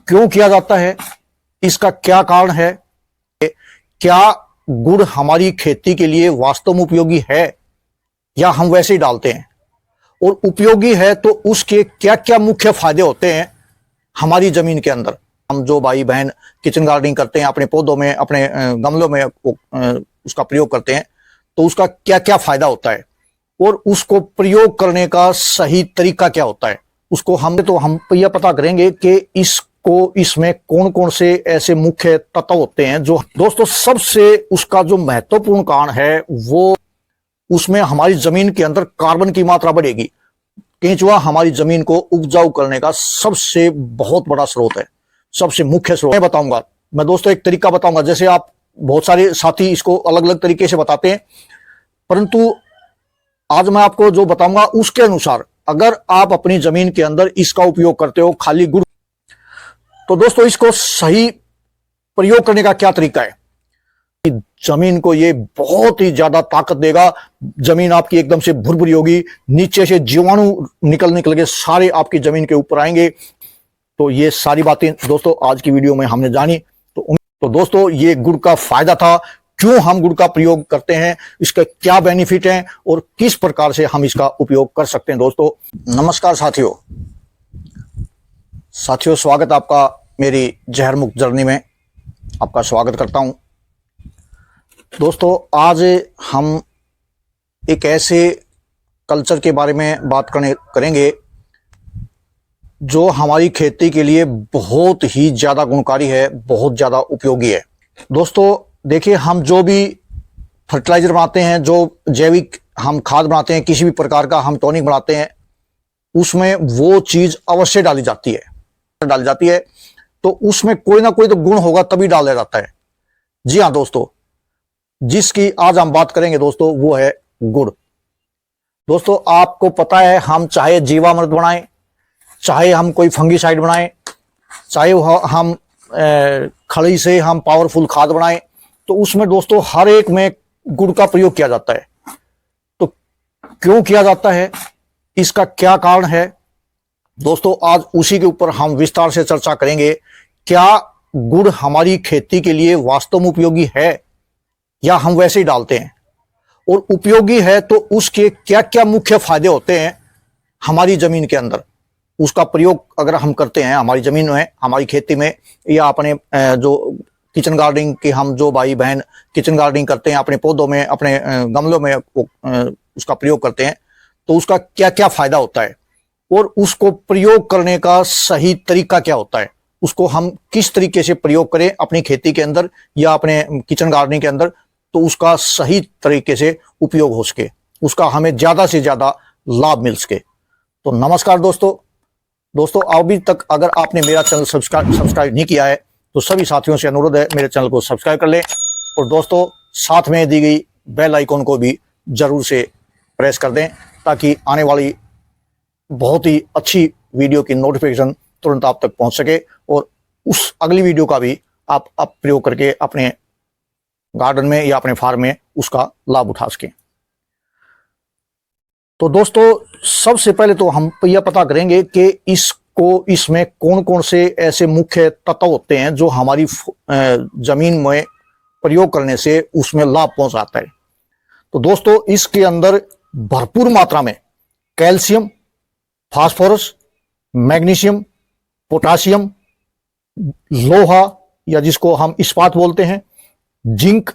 क्यों किया जाता है, इसका क्या कारण है, क्या गुड़ हमारी खेती के लिए वास्तव में उपयोगी है या हम वैसे ही डालते हैं, और उपयोगी है तो उसके क्या क्या मुख्य फायदे होते हैं हमारी जमीन के अंदर। हम जो भाई बहन किचन गार्डनिंग करते हैं, अपने पौधों में, अपने गमलों में उसका प्रयोग करते हैं, तो उसका क्या क्या फायदा होता है और उसको प्रयोग करने का सही तरीका क्या होता है, उसको हम यह पता करेंगे कि इसमें कौन कौन से ऐसे मुख्य तत्व होते हैं जो दोस्तों सबसे उसका जो महत्वपूर्ण कारण है वो उसमें हमारी जमीन के अंदर कार्बन की मात्रा बढ़ेगी। केंचुआ हमारी जमीन को उपजाऊ करने का सबसे बहुत बड़ा स्रोत है, सबसे मुख्य स्रोत। मैं बताऊंगा, मैं दोस्तों एक तरीका बताऊंगा, जैसे आप बहुत सारे साथी इसको अलग अलग तरीके से बताते हैं, परंतु आज मैं आपको जो बताऊंगा उसके अनुसार अगर आप अपनी जमीन के अंदर इसका उपयोग करते हो खाली गुड़, तो दोस्तों इसको सही प्रयोग करने का क्या तरीका है। जमीन को ये बहुत ही ज्यादा ताकत देगा, जमीन आपकी एकदम से भुरभुरी होगी, नीचे से जीवाणु निकल के सारे आपकी जमीन के ऊपर आएंगे। तो ये सारी बातें दोस्तों आज की वीडियो में हमने जानी। तो दोस्तों ये गुड़ का फायदा था, क्यों हम गुड़ का प्रयोग करते हैं, इसके क्या बेनिफिट हैं और किस प्रकार से हम इसका उपयोग कर सकते हैं। दोस्तों नमस्कार साथियों, स्वागत आपका मेरी जहर मुक्त जर्नी में, आपका स्वागत करता हूं। दोस्तों आज हम एक ऐसे कल्चर के बारे में बात करेंगे जो हमारी खेती के लिए बहुत ही ज़्यादा गुणकारी है, बहुत ज़्यादा उपयोगी है। दोस्तों देखिए, हम जो भी फर्टिलाइजर बनाते हैं, जो जैविक हम खाद बनाते हैं, किसी भी प्रकार का हम टॉनिक बनाते हैं, उसमें वो चीज़ अवश्य डाली जाती है, तो उसमें कोई ना कोई तो गुण होगा तभी डाला जाता है। जी हाँ दोस्तों, जिसकी आज हम बात करेंगे दोस्तों वो है गुड़। दोस्तों आपको पता है, हम चाहे जीवामृत बनाएं, चाहे हम कोई फंगीसाइड बनाएं, चाहे हम खड़ी से हम पावरफुल खाद बनाएं, तो उसमें दोस्तों हर एक में गुड़ का प्रयोग किया जाता है। तो क्यों किया जाता है, इसका क्या कारण है दोस्तों, आज उसी के ऊपर हम विस्तार से चर्चा करेंगे। क्या गुड़ हमारी खेती के लिए वास्तव में उपयोगी है या हम वैसे ही डालते हैं, और उपयोगी है तो उसके क्या क्या मुख्य फायदे होते हैं हमारी जमीन के अंदर, उसका प्रयोग अगर हम करते हैं हमारी जमीन में, हमारी खेती में, या अपने जो किचन गार्डनिंग के हम जो भाई बहन किचन गार्डनिंग करते हैं, अपने पौधों में, अपने गमलों में उसका प्रयोग करते हैं, तो उसका क्या क्या फायदा होता है और उसको प्रयोग करने का सही तरीका क्या होता है, उसको हम किस तरीके से प्रयोग करें अपनी खेती के अंदर या अपने किचन गार्डनिंग के अंदर, तो उसका सही तरीके से उपयोग हो सके, उसका हमें ज्यादा से ज्यादा लाभ मिल सके। तो नमस्कार दोस्तों अभी तक अगर आपने मेरा चैनल सब्सक्राइब नहीं किया है तो सभी साथियों से अनुरोध है मेरे चैनल को सब्सक्राइब कर लें, और दोस्तों साथ में दी गई बेल आइकॉन को भी जरूर से प्रेस कर दें, ताकि आने वाली बहुत ही अच्छी वीडियो की नोटिफिकेशन तुरंत आप तक पहुंच सके, और उस अगली वीडियो का भी आप प्रयोग करके अपने गार्डन में या अपने फार्म में उसका लाभ उठा सकें। तो दोस्तों सबसे पहले तो हम यह पता करेंगे कि इसमें कौन कौन से ऐसे मुख्य तत्व होते हैं जो हमारी जमीन में प्रयोग करने से उसमें लाभ पहुंचाता है। तो दोस्तों इसके अंदर भरपूर मात्रा में कैल्शियम, फास्फोरस, मैग्नीशियम, पोटासियम, लोहा या जिसको हम इस्पात बोलते हैं, जिंक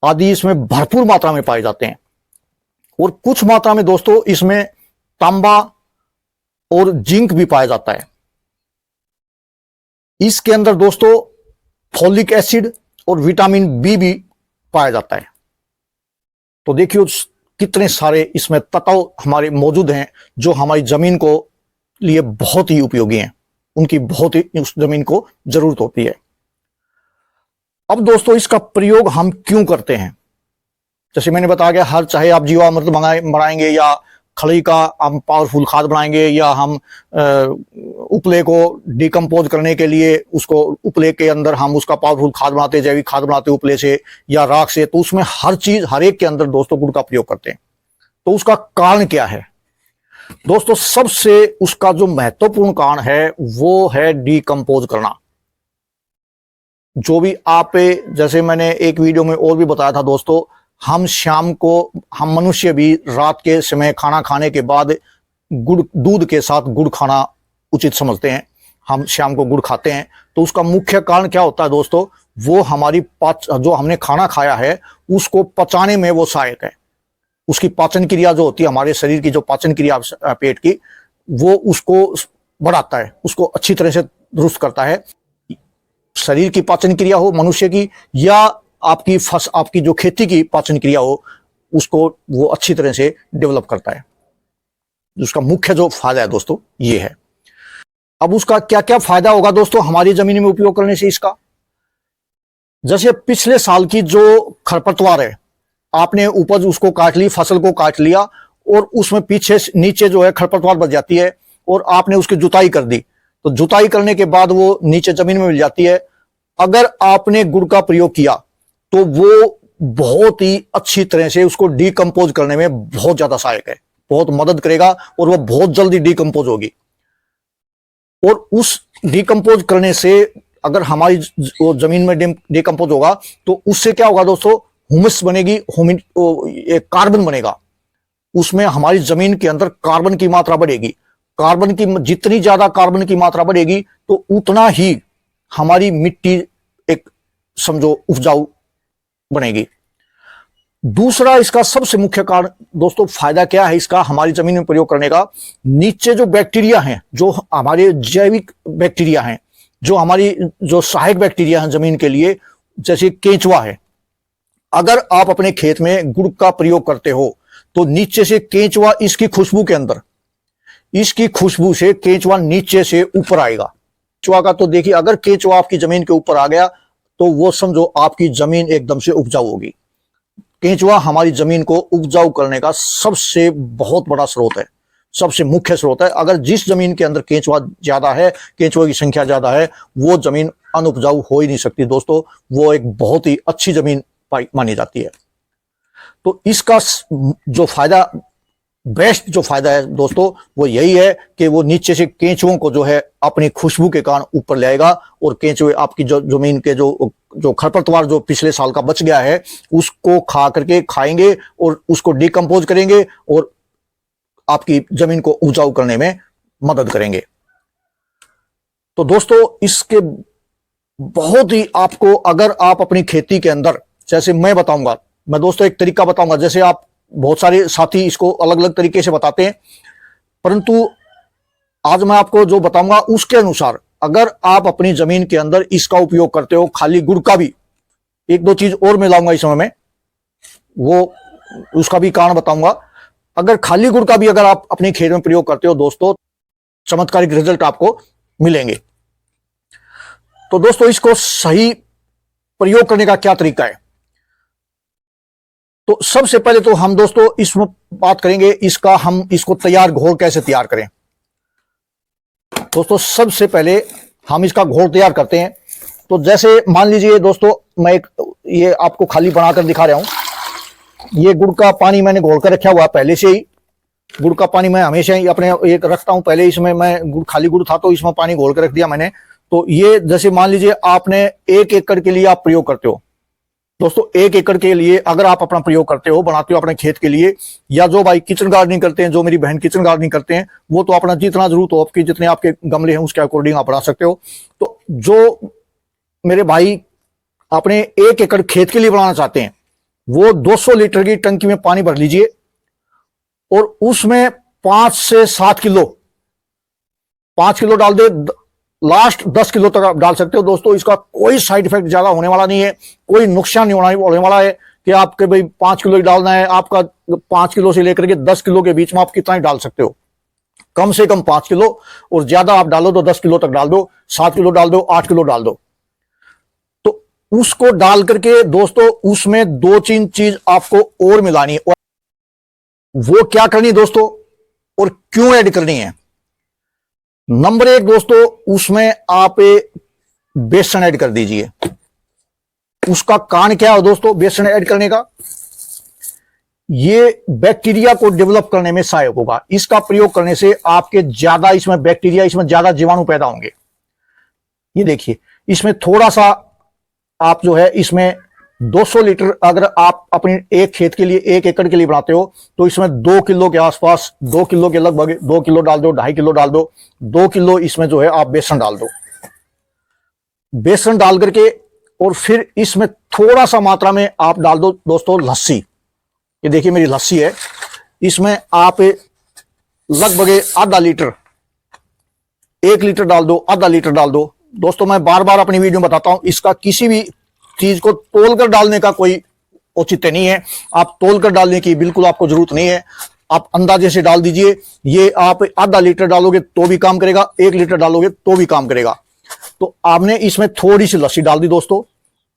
आदि इसमें भरपूर मात्रा में पाए जाते हैं, और कुछ मात्रा में दोस्तों इसमें तांबा और जिंक भी पाया जाता है। इसके अंदर दोस्तों फोलिक एसिड और विटामिन बी भी पाया जाता है। तो देखिए कितने सारे इसमें तत्व हमारे मौजूद हैं जो हमारी जमीन को लिए बहुत ही उपयोगी हैं, उनकी बहुत ही उस जमीन को जरूरत होती है। अब दोस्तों इसका प्रयोग हम क्यों करते हैं, जैसे मैंने बताया, हर चाहे आप जीवामृत बनाएंगे या खड़ी का हम पावरफुल खाद बनाएंगे, या हम उपले को डिकम्पोज करने के लिए उसको उपले के अंदर हम उसका पावरफुल खाद बनाते, जैविक खाद बनाते उपले से या राख से, तो उसमें हर चीज हर एक के अंदर दोस्तों गुड़ का प्रयोग करते हैं। तो उसका कारण क्या है, दोस्तों सबसे उसका जो महत्वपूर्ण कारण है वो है डिकम्पोज करना। जो भी आप, जैसे मैंने एक वीडियो में और भी बताया था दोस्तों, हम शाम को, हम मनुष्य भी रात के समय खाना खाने के बाद गुड़, दूध के साथ गुड़ खाना उचित समझते हैं। हम शाम को गुड़ खाते हैं, तो उसका मुख्य कारण क्या होता है दोस्तों, वो हमारी जो हमने खाना खाया है उसको पचाने में वो सहायक है। उसकी पाचन क्रिया जो होती है, हमारे शरीर की जो पाचन क्रिया पेट की, वो उसको बढ़ाता है, उसको अच्छी तरह से दुरुस्त करता है। शरीर की पाचन क्रिया हो मनुष्य की, या आपकी जो खेती की पाचन क्रिया हो, उसको वो अच्छी तरह से डेवलप करता है। उसका मुख्य जो फायदा है दोस्तों ये है। अब उसका क्या क्या फायदा होगा दोस्तों हमारी जमीन में उपयोग करने से इसका, जैसे पिछले साल की जो खरपतवार है, आपने उपज उसको काट ली, फसल को काट लिया, और उसमें पीछे नीचे जो है खरपतवार बच जाती है, और आपने उसकी जुताई कर दी, तो जुताई करने के बाद वो नीचे जमीन में मिल जाती है। अगर आपने गुड़ का प्रयोग किया तो वो बहुत ही अच्छी तरह से उसको डिकम्पोज करने में बहुत ज्यादा सहायक है, बहुत मदद करेगा, और वो बहुत जल्दी डिकम्पोज होगी। और उस डिकम्पोज करने से अगर हमारी जमीन में डिकम्पोज होगा तो उससे क्या होगा दोस्तों, ह्यूमस बनेगी, कार्बन बनेगा। उसमें हमारी जमीन के अंदर कार्बन की मात्रा बढ़ेगी। कार्बन की जितनी ज्यादा कार्बन की मात्रा बढ़ेगी तो उतना ही हमारी मिट्टी एक समझो उपजाऊ बनेगी। दूसरा इसका सबसे मुख्य कारण दोस्तों फायदा क्या है इसका हमारी जमीन में प्रयोग करने का, नीचे जो बैक्टीरिया हैं, जो हमारे जैविक बैक्टीरिया हैं, जो हमारी जो सहायक बैक्टीरिया हैं जमीन के लिए, जैसे केंचुआ है, अगर आप अपने खेत में गुड़ का प्रयोग करते हो तो नीचे से केंचुआ इसकी खुशबू के अंदर, इसकी खुशबू से केंचुआ नीचे से ऊपर आएगा। केंचुआ का तो देखिए, अगर केंचुआ आपकी जमीन के ऊपर आ गया तो वो समझो आपकी जमीन एकदम से उपजाऊ होगी। केंचुआ हमारी जमीन को उपजाऊ करने का सबसे बहुत बड़ा स्रोत है, सबसे मुख्य स्रोत है। अगर जिस जमीन के अंदर केंचुआ ज्यादा है, केंचुआ की संख्या ज्यादा है, वो जमीन अनउपजाऊ हो ही नहीं सकती दोस्तों, वो एक बहुत ही अच्छी जमीन मानी जाती है। तो इसका जो फायदा, बेस्ट जो फायदा है दोस्तों वो यही है कि वो नीचे से केंचुओं को जो है अपनी खुशबू के कारण ऊपर ले आएगा, और केंचुए आपकी जो जमीन के जो खरपतवार जो पिछले साल का बच गया है उसको खा करके खाएंगे और उसको डिकम्पोज करेंगे और आपकी जमीन को उपजाऊ करने में मदद करेंगे। तो दोस्तों इसके बहुत ही आपको, अगर आप अपनी खेती के अंदर, जैसे मैं बताऊंगा, मैं दोस्तों एक तरीका बताऊंगा, जैसे आप बहुत सारे साथी इसको अलग अलग तरीके से बताते हैं, परंतु आज मैं आपको जो बताऊंगा उसके अनुसार अगर आप अपनी जमीन के अंदर इसका उपयोग करते हो, खाली गुड़ का भी, एक दो चीज और मिलाऊंगा इस समय में, वो उसका भी कारण बताऊंगा। अगर खाली गुड़ का भी अगर आप अपने खेत में प्रयोग करते हो दोस्तों, चमत्कारिक रिजल्ट आपको मिलेंगे। तो दोस्तों इसको सही प्रयोग करने का क्या तरीका है, तो सबसे पहले तो हम दोस्तों इसमें बात करेंगे इसका, हम इसको तैयार घोल कैसे तैयार करें। दोस्तों सबसे पहले हम इसका घोल तैयार करते हैं। तो जैसे मान लीजिए दोस्तों, मैं ये आपको खाली बनाकर दिखा रहा हूं। ये गुड़ का पानी मैंने घोल कर रखा हुआ पहले से ही। गुड़ का पानी मैं हमेशा ही अपने एक रखता हूं, पहले इसमें मैं खाली गुड़ था तो इसमें पानी घोल कर रख दिया मैंने। तो ये जैसे मान लीजिए आपने 1 एकड़ के लिए आप प्रयोग करते हो दोस्तों, 1 एकड़ के लिए अगर आप अपना प्रयोग करते हो, बनाते हो अपने खेत के लिए, या जो भाई किचन गार्डनिंग करते हैं, जो मेरी बहन किचन गार्डनिंग करते हैं, वो तो अपना जितना जरूरत हो आपकी, जितने आपके गमले हैं उसके अकॉर्डिंग आप बना सकते हो। तो जो मेरे भाई अपने 1 एकड़ खेत के लिए बनाना चाहते हैं, वो 200 लीटर की टंकी में पानी भर लीजिए और उसमें 5 से 7 किलो, 5 किलो डाल दे, लास्ट 10 किलो तक आप डाल सकते हो दोस्तों। इसका कोई साइड इफेक्ट ज्यादा होने वाला नहीं है, कोई नुकसान नहीं होने वाला है कि आपके भाई 5 किलो ही डालना है। आपका 5 किलो से लेकर के 10 किलो के बीच में आप कितना ही डाल सकते हो, कम से कम 5 किलो, और ज्यादा आप डालो तो 10 किलो तक डाल दो, 7 किलो डाल दो, 8 किलो डाल दो। तो उसको डाल करके दोस्तों उसमें 2-3 चीज आपको और मिलानी है, और वो क्या करनी है दोस्तों और क्यों ऐड करनी है। नंबर 1 दोस्तों, उसमें आप बेसन ऐड कर दीजिए। उसका कारण क्या है दोस्तों बेसन ऐड करने का, ये बैक्टीरिया को डेवलप करने में सहायक होगा। इसका प्रयोग करने से आपके ज्यादा इसमें बैक्टीरिया, इसमें ज्यादा जीवाणु पैदा होंगे। ये देखिए, इसमें थोड़ा सा आप जो है इसमें 200 लीटर, अगर आप अपने एक खेत के लिए 1 एकड़ के लिए बनाते हो तो इसमें 2 किलो के आसपास, 2 किलो के लगभग 2 किलो डाल दो, 2.5 किलो डाल दो, 2 किलो इसमें जो है आप बेसन डाल दो। बेसन डाल करके और फिर इसमें थोड़ा सा मात्रा में आप डाल दो दोस्तों लस्सी। ये देखिए मेरी लस्सी है, इसमें आप लगभग आधा लीटर, 1 लीटर डाल दो, आधा लीटर डाल दो। दोस्तों मैं बार बार अपनी वीडियो में बताता हूं, इसका किसी भी चीज को तोलकर डालने का कोई औचित्य नहीं है। आप तोलकर डालने की बिल्कुल आपको जरूरत नहीं है, आप अंदाजे से डाल दीजिए। ये आप आधा लीटर डालोगे तो भी काम करेगा, 1 लीटर डालोगे तो भी काम करेगा। तो आपने इसमें थोड़ी सी लस्सी डाल दी दोस्तों।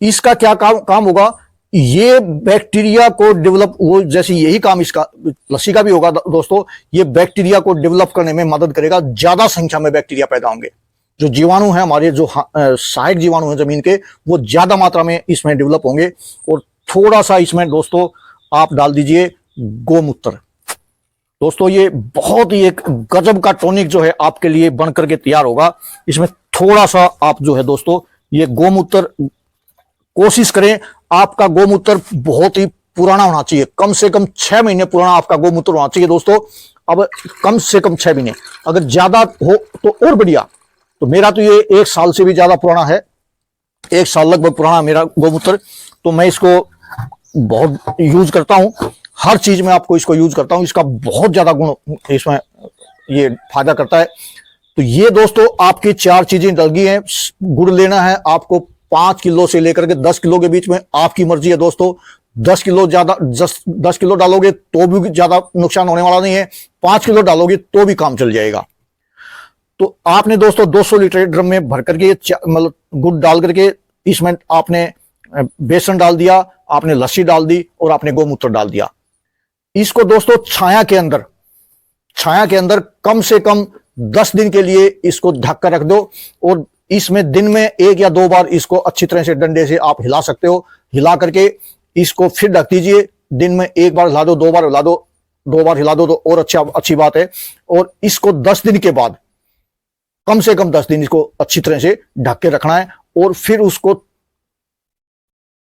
इसका क्या काम होगा, ये बैक्टीरिया को डेवलप, वो जैसे यही काम इसका लस्सी का भी होगा दोस्तों, ये बैक्टीरिया को डेवलप करने में मदद करेगा। ज्यादा संख्या में बैक्टीरिया पैदा होंगे, जो जीवाणु है हमारे, जो सहायक जीवाणु है जमीन के, वो ज्यादा मात्रा में इसमें डेवलप होंगे। और थोड़ा सा इसमें दोस्तों आप डाल दीजिए गोमूत्र। दोस्तों ये बहुत ही एक गजब का टॉनिक जो है आपके लिए बन करके तैयार होगा। इसमें थोड़ा सा आप जो है दोस्तों ये गोमूत्र, कोशिश करें आपका गोमूत्र बहुत ही पुराना होना चाहिए, कम से कम 6 महीने पुराना आपका गोमूत्र होना चाहिए दोस्तों। अब कम से कम 6 महीने, अगर ज्यादा हो तो और बढ़िया। तो मेरा तो ये 1 साल से भी ज्यादा पुराना है, 1 साल लगभग पुराना मेरा गोमूत्र। तो मैं इसको बहुत यूज करता हूं, हर चीज में आपको इसको यूज करता हूं। इसका बहुत ज्यादा गुण इसमें ये फायदा करता है। तो ये दोस्तों आपकी 4 चीजें डल गई हैं। गुड़ लेना है आपको 5 किलो से लेकर के 10 किलो के बीच में, आपकी मर्जी है दोस्तों। 10 किलो ज्यादा, 10 किलो डालोगे तो भी ज्यादा नुकसान होने वाला नहीं है, 5 किलो डालोगे तो भी काम चल जाएगा। तो आपने दोस्तों 200 लीटर ड्रम में भर करके मतलब गुड़ डाल करके इसमें आपने बेसन डाल दिया, आपने लस्सी डाल दी और आपने गोमूत्र डाल दिया। इसको दोस्तों छाया के अंदर कम से कम 10 दिन के लिए इसको ढक कर रख दो। और इसमें दिन में 1 या 2 बार इसको अच्छी तरह से डंडे से आप हिला सकते हो। हिला करके इसको फिर ढक दीजिए। दिन में 1 बार हिला दो, 2 बार हिला दो, 2 बार हिला दो तो और अच्छी बात है। और इसको 10 दिन के बाद, कम से कम 10 दिन इसको अच्छी तरह से ढक के रखना है। और फिर उसको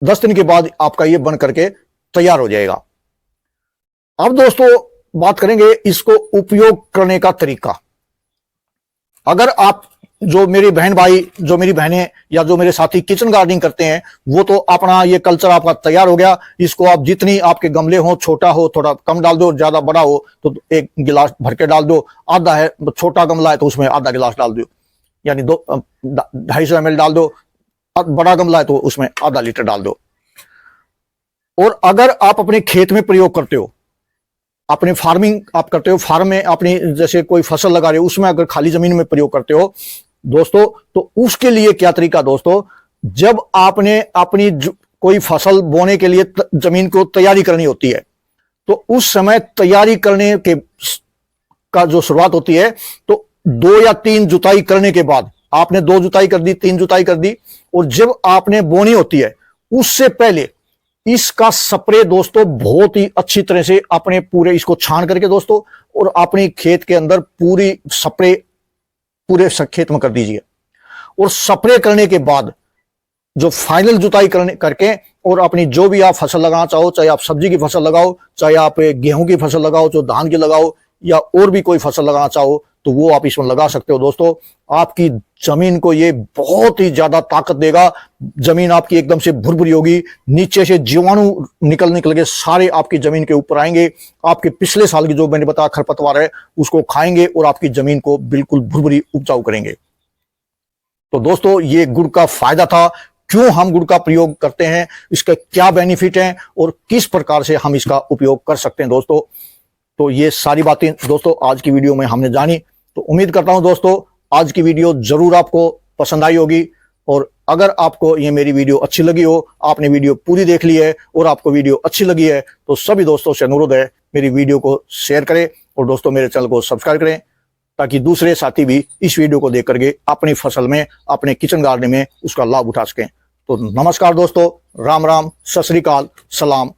10 दिन के बाद आपका ये बन करके तैयार हो जाएगा। अब दोस्तों बात करेंगे इसको उपयोग करने का तरीका। अगर आप, जो मेरी बहन भाई, जो मेरी बहनें या जो मेरे साथी किचन गार्डनिंग करते हैं, वो तो अपना ये कल्चर आपका तैयार हो गया। इसको आप जितनी आपके गमले हो, छोटा हो थोड़ा कम डाल दो, ज्यादा बड़ा हो तो 1 गिलास भर के डाल दो। आधा है, छोटा गमला है तो उसमें आधा गिलास डाल दो, यानी 250 ml डाल दो। बड़ा गमला है तो उसमें आधा लीटर डाल दो। और अगर आप अपने खेत में प्रयोग करते हो, अपने फार्मिंग आप करते हो, फार्म में अपनी जैसे कोई फसल लगा रहे हो, उसमें अगर खाली जमीन में प्रयोग करते हो दोस्तों, तो उसके लिए क्या तरीका दोस्तों, जब आपने अपनी कोई फसल बोने के लिए जमीन को तैयारी करनी होती है, तो उस समय तैयारी करने के का जो शुरुआत होती है, तो 2 या 3 जुताई करने के बाद, आपने 2 जुताई कर दी, 3 जुताई कर दी, और जब आपने बोनी होती है उससे पहले इसका स्प्रे दोस्तों बहुत ही अच्छी तरह से अपने पूरे इसको छान करके दोस्तों, और अपने खेत के अंदर पूरी स्प्रे पूरे खेत में कर दीजिए। और स्प्रे करने के बाद जो फाइनल जुताई करके और अपनी जो भी आप फसल लगाना चाहो, चाहे आप सब्जी की फसल लगाओ, चाहे आप गेहूं की फसल लगाओ, जो धान की लगाओ, या और भी कोई फसल लगाना चाहो तो वो आप इसमें लगा सकते हो दोस्तों। आपकी जमीन को ये बहुत ही ज्यादा ताकत देगा। जमीन आपकी एकदम से भुरभुरी होगी, नीचे से जीवाणु निकल के सारे आपकी जमीन के ऊपर आएंगे। आपके पिछले साल की जो मैंने बताया खरपतवार है उसको खाएंगे और आपकी जमीन को बिल्कुल भुरभुरी उपजाऊ करेंगे। तो दोस्तों ये गुड़ का फायदा था, क्यों हम गुड़ का प्रयोग करते हैं, इसके क्या बेनिफिट हैं और किस प्रकार से हम इसका उपयोग कर सकते हैं दोस्तों। तो ये सारी बातें दोस्तों आज की वीडियो में हमने जानी। तो उम्मीद करता हूं दोस्तों आज की वीडियो जरूर आपको पसंद आई होगी। और अगर आपको ये मेरी वीडियो अच्छी लगी हो, आपने वीडियो पूरी देख ली है और आपको वीडियो अच्छी लगी है, तो सभी दोस्तों से अनुरोध है मेरी वीडियो को शेयर करें और दोस्तों मेरे चैनल को सब्सक्राइब करें, ताकि दूसरे साथी भी इस वीडियो को देख करके अपनी फसल में, अपने किचन गार्डन में उसका लाभ उठा सकें। तो नमस्कार दोस्तों, राम राम, सत श्री अकाल, सलाम।